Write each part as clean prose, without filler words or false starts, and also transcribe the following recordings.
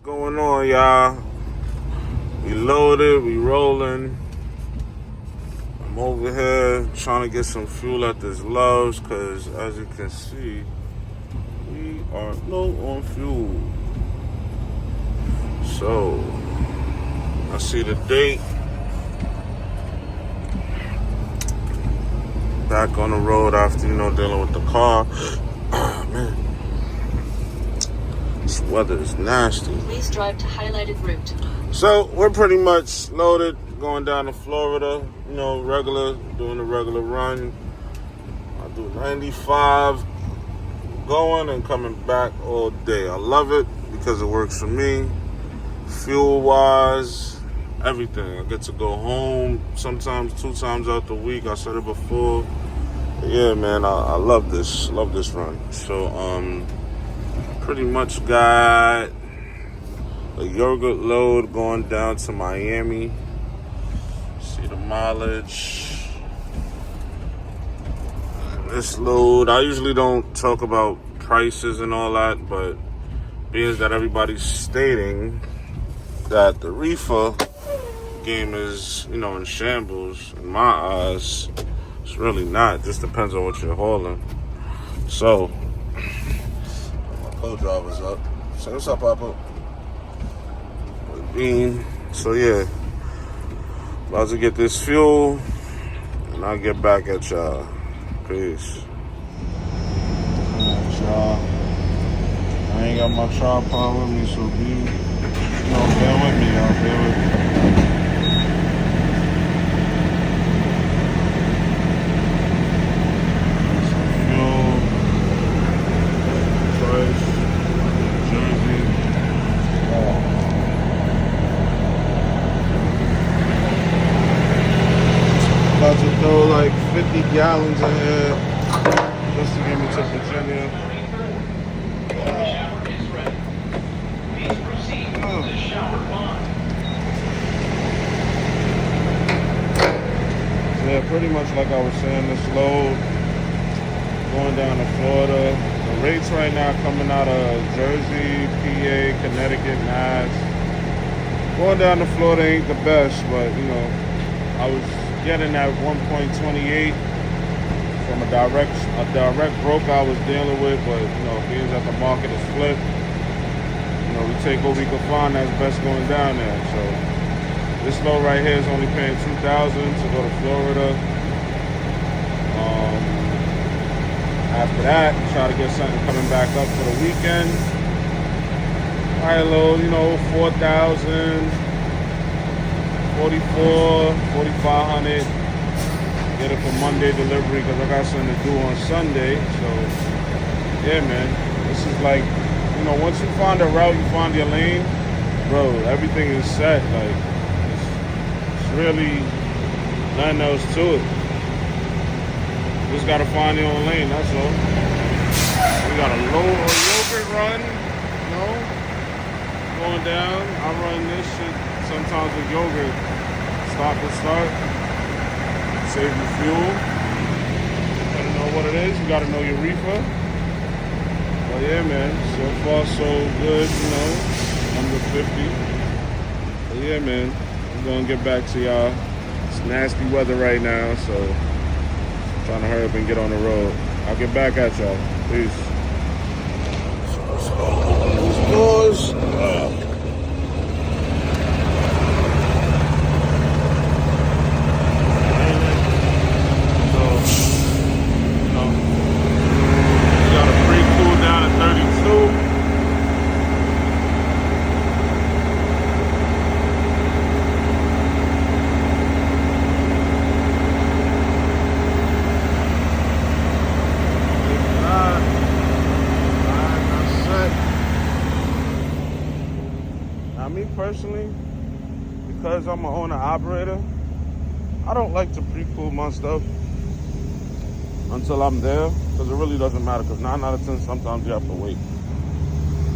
Going on, y'all? We loaded, we rolling. I'm over here trying to get some fuel at this Love's because as you can see, we are low on fuel. So I see the date. Back on the road after, dealing with the car. Oh, man. This weather is nasty. Please drive to highlighted route. So we're pretty much loaded, going down to Florida, doing the regular run. I do 95 going and coming back all day. I love it because it works for me. Fuel wise, everything. I get to go home sometimes 2 times out the week. I said it before. But yeah, man, I love this run. So pretty much got a yogurt load going down to Miami. See the mileage. This load, I usually don't talk about prices and all that, but being that everybody's stating that the reefer game is, in shambles, in my eyes, it's really not. It just depends on what you're hauling. So, my co-driver's up. Say what's up, Papa? Bean. So yeah, about to get this fuel, and I'll get back at y'all. Peace. Alright, y'all. I ain't got my tripod with me, so bear with me, y'all. Bear with me. Some fuel, price, Jersey. About to throw like 50 gallons in here just to get me to Virginia. So yeah, pretty much like I was saying, this load going down to Florida. The rates right now coming out of Jersey, PA, Connecticut, Mass. Going down to Florida ain't the best, but I was getting that 1.28 from a direct broker I was dealing with, but being that the market is flipped, we take what we can find that's best going down there. So this load right here is only paying $2,000 to go to Florida. After that, try to get something coming back up for the weekend. High load, 4,000. 44, 4,500. Get it for Monday delivery because I got something to do on Sunday. So, yeah, man. This is like, once you find a route, you find your lane, bro, everything is set. Like, it's really nothing else to it. Just got to find your own lane, that's all. We got a yogurt run, going down. I run this shit sometimes with yogurt. Stop and start. Save you fuel. Gotta know what it is. You gotta know your reefer. But yeah, man. So far, so good, under 50. But yeah, man. I'm gonna get back to y'all. It's nasty weather right now, so I'm trying to hurry up and get on the road. I'll get back at y'all. Peace. So open these doors. Me personally, because I'm an owner-operator, I don't like to pre-cool my stuff until I'm there, because it really doesn't matter, because 9 out of 10, sometimes you have to wait.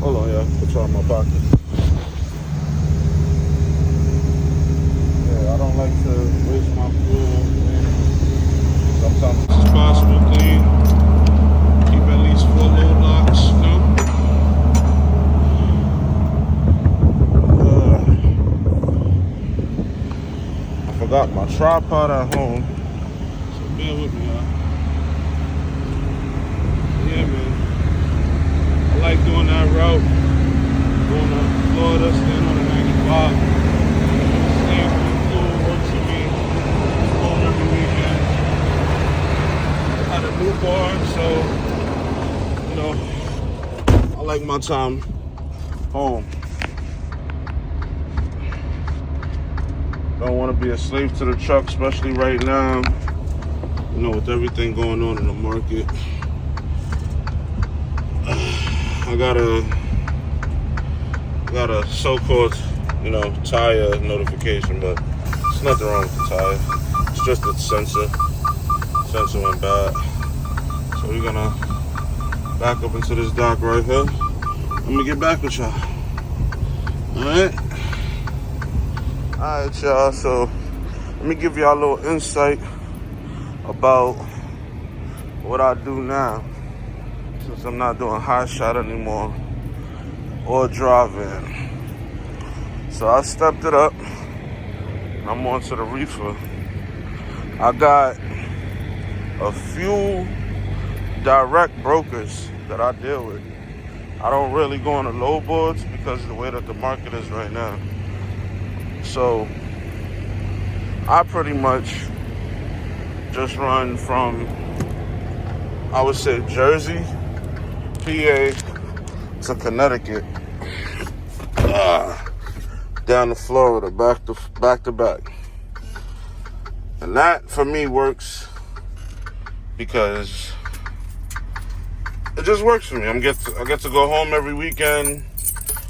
Hold on, yeah, put y'all in my pocket. Yeah, I don't like to waste my fuel. Sometimes it's possible clean. Keep at least 4 load locks, Forgot my tripod at home. So bear with me, y'all. Yeah, man. I like doing that route. Going to Florida, staying on the 95. Staying cool, works for me. Home every weekend. Had a newborn, so, you know, I like my time home. Don't want to be a slave to the truck, especially right now. You know, with everything going on in the market. I got a so-called, you know, tire notification, but there's nothing wrong with the tire. It's just the sensor. Sensor went bad. So we're gonna back up into this dock right here. I'm gonna get back with y'all. Alright, y'all. So let me give y'all a little insight about what I do now, since I'm not doing hot shot anymore or driving. So I stepped it up. I'm on to the reefer. I got a few direct brokers that I deal with. I don't really go on the low boards because of the way that the market is right now. So I pretty much just run from, I would say, Jersey, PA to Connecticut, down to Florida, back to back. And that for me works because it just works for me. I get to go home every weekend.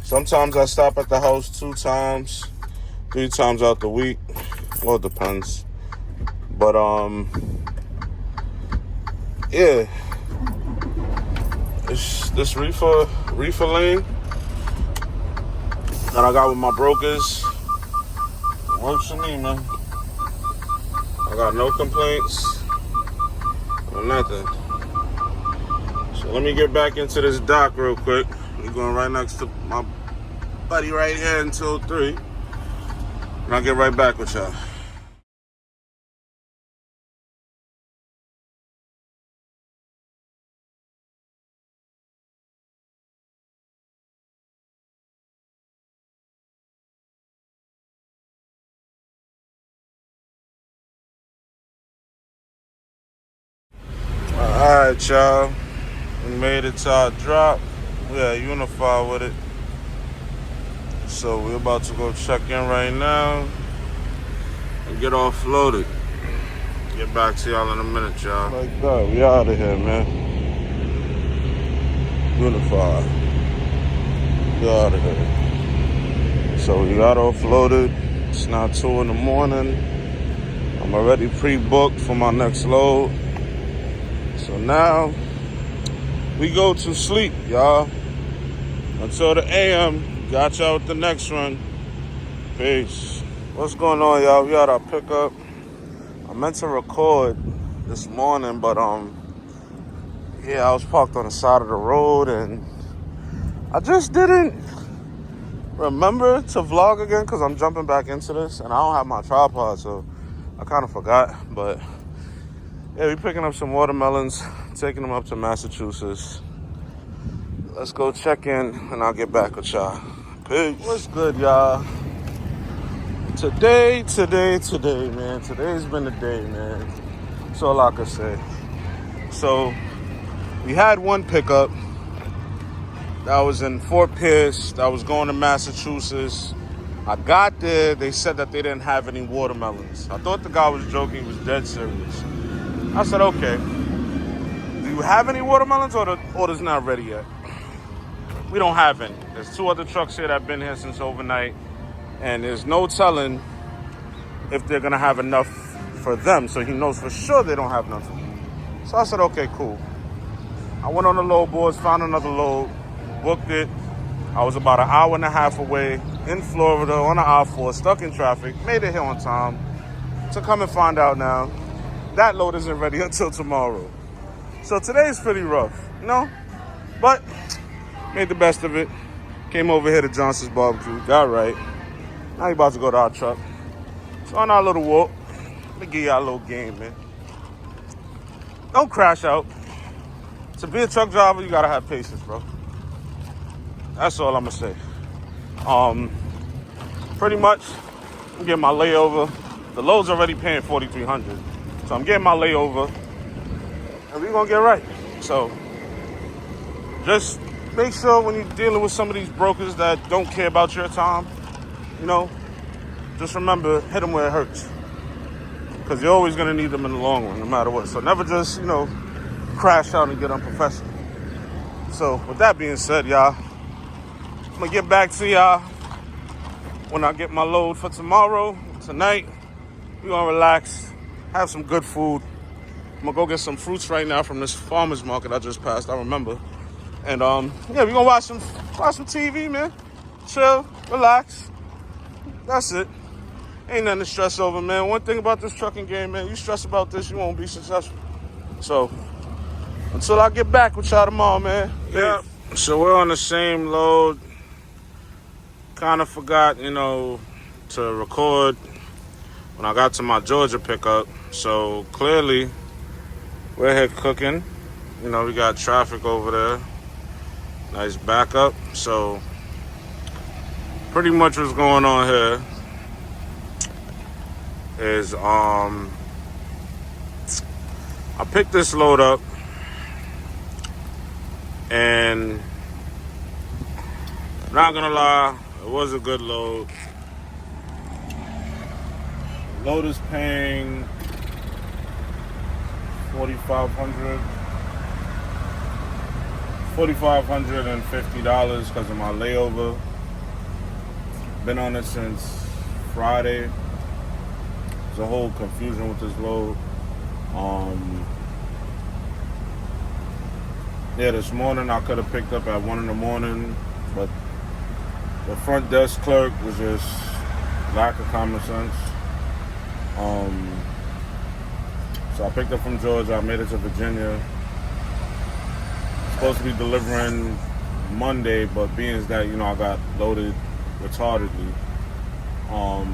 Sometimes I stop at the house 2 times, 3 times out the week. Well, it depends. But yeah, it's this reefer lane that I got with my brokers. It works for me, man. I got no complaints or nothing. So let me get back into this dock real quick. We're going right next to my buddy right here until 3. And I'll get right back with y'all. Alright, y'all. We made it to our drop. Yeah, unified with it. So we're about to go check in right now and get offloaded. Get back to y'all in a minute, y'all. Like that, we out of here, man. Unified. We out of here. So we got offloaded. It's now 2 in the morning. I'm already pre-booked for my next load. So now we go to sleep, y'all. Until the AM, got y'all with the next run. Peace. What's going on, y'all? We got our pickup. I meant to record this morning, but yeah, I was parked on the side of the road and I just didn't remember to vlog again because I'm jumping back into this and I don't have my tripod, so I kind of forgot. But yeah, we picking up some watermelons, taking them up to Massachusetts. Let's go check in and I'll get back with y'all. Peace. What's good, y'all? Today, man. Today's been the day, man. That's all I can say. So, we had one pickup that was in Fort Pierce, that was going to Massachusetts. I got there, they said that they didn't have any watermelons. I thought the guy was joking, he was dead serious. I said, okay, do you have any watermelons or the order's not ready yet? We don't have any. There's 2 other trucks here that have been here since overnight, and there's no telling if they're gonna have enough for them. So he knows for sure they don't have nothing. So I said, okay, cool. I went on the load boards, found another load, booked it. I was about an hour and a half away in Florida on the I-4, stuck in traffic, made it here on time. To come and find out now, that load isn't ready until tomorrow. So today's pretty rough, you know? But made the best of it. Came over here to Johnson's Barbecue, got right. Now you about to go to our truck. So on our little walk, let me give y'all a little game, man. Don't crash out. To be a truck driver, you gotta have patience, bro. That's all I'm gonna say. Pretty much, I'm getting my layover. The load's already paying $4,300, so I'm getting my layover, and we're gonna get right. So just make sure when you're dealing with some of these brokers that don't care about your time, you know, just remember, hit them where it hurts, because you're always gonna need them in the long run, no matter what. So never just, crash out and get unprofessional. So with that being said, y'all, I'm gonna get back to y'all when I get my load for tomorrow. Tonight, we're gonna relax, have some good food. I'm gonna go get some fruits right now from this farmer's market I just passed, I remember. And we're gonna watch some TV, man. Chill, relax. That's it. Ain't nothing to stress over, man. One thing about this trucking game, man, you stress about this, you won't be successful. So until I get back with y'all tomorrow, man. Yeah. So we're on the same load. Kind of forgot, to record when I got to my Georgia pickup. So clearly, we're here cooking. We got traffic over there. Nice backup. So pretty much what's going on here is I picked this load up, and not gonna lie, it was a good load. Load is paying $4,550 because of my layover. Been on it since Friday. There's a whole confusion with this load. This morning I could have picked up at 1 in the morning, but the front desk clerk was just lack of common sense. So I picked up from Georgia, I made it to Virginia. Supposed to be delivering Monday, but being that, I got loaded retardedly, I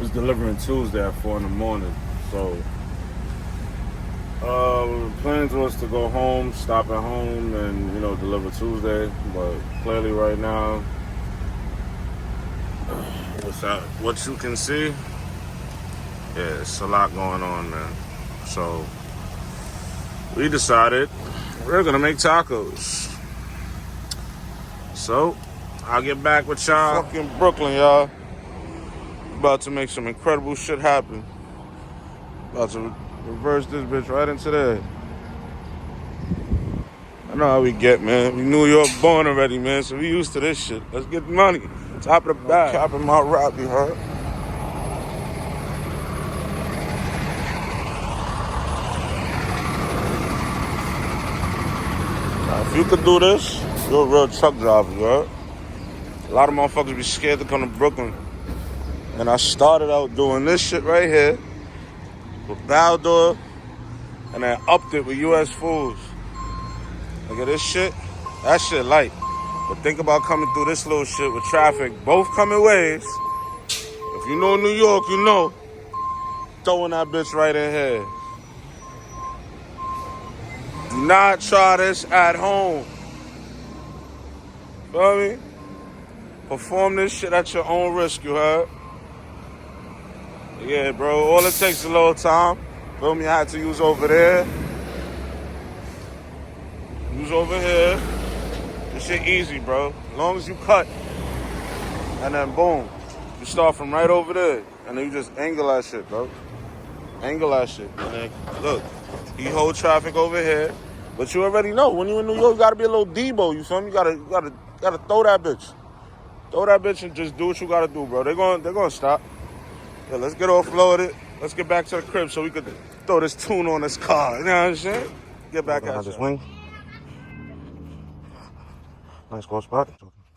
was delivering Tuesday at 4 in the morning. So the plans was to go home, stop at home, and deliver Tuesday. But clearly, right now, what you can see, it's a lot going on, man. So we decided we're gonna make tacos. So I'll get back with y'all. Fucking Brooklyn, y'all. About to make some incredible shit happen. About to reverse this bitch right into there. I know how we get, man. We New York born already, man, so we used to this shit. Let's get the money. Top of the bag. Capping my rap, you heard? Now, if you could do this, you're a real truck driver, you heard? A lot of motherfuckers be scared to come to Brooklyn. And I started out doing this shit right here with Baldor, and then upped it with US Foods. Look at this shit. That shit light. But think about coming through this little shit with traffic, both coming ways. If you know New York, you know. Throwing that bitch right in here. Do not try this at home. Feel me? Perform this shit at your own risk, you heard? Yeah, bro. All it takes is a little time. Feel me? I had to use over there. Use over here. This shit easy, bro. As long as you cut. And then boom. You start from right over there. And then you just angle that shit, bro. Angle that shit. And then, look. You hold traffic over here. But you already know. When you in New York, you gotta be a little Debo. You feel me? You gotta throw that bitch. Throw that bitch and just do what you gotta do, bro. They're gonna stop. Yeah, let's get offloaded. Let's get back to the crib so we could throw this tune on this car. You know what I'm saying? Get back at this wing. Nice close spot.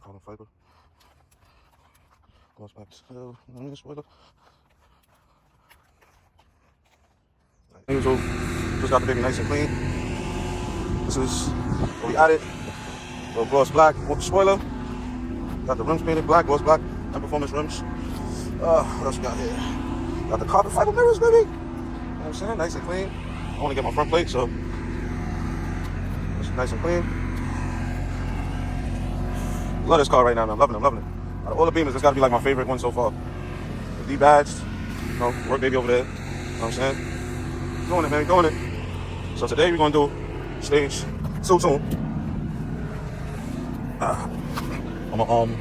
Carbon fiber. Close back. Just got the baby nice and clean. This is what we added. Little gloss black spoiler. Got the rims painted black, gloss black, and performance rims. What else we got here? Got the carbon fiber mirrors, baby. You know what I'm saying? Nice and clean. I want to get my front plate, so it's nice and clean. Love this car right now, man. I'm loving it. Out of all the Beamers, this got to be like my favorite one so far. The D-badged, you know, work baby over there. You know what I'm saying? Doing it, man, doing it. So today we're going to do stage 2 tune. I'm going to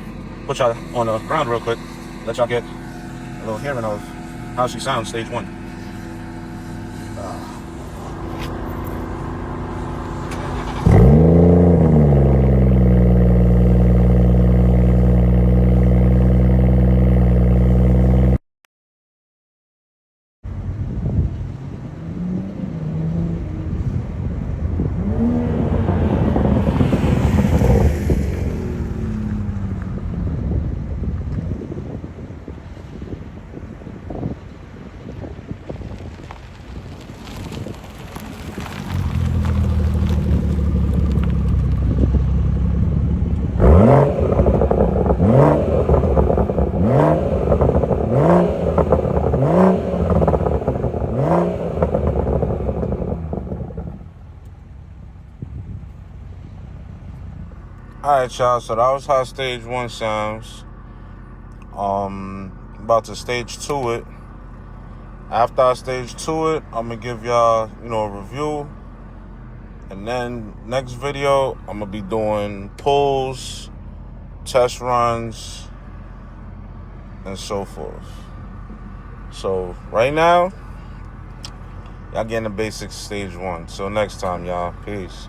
put y'all on the ground real quick. Let y'all get a little hearing of how she sounds stage 1. Alright, y'all, so that was how stage 1 sounds. About to stage 2 it. After I stage 2 it, I'm gonna give y'all, a review. And then next video, I'm gonna be doing pulls, test runs, and so forth. So right now, y'all getting the basics stage 1. So next time, y'all, peace.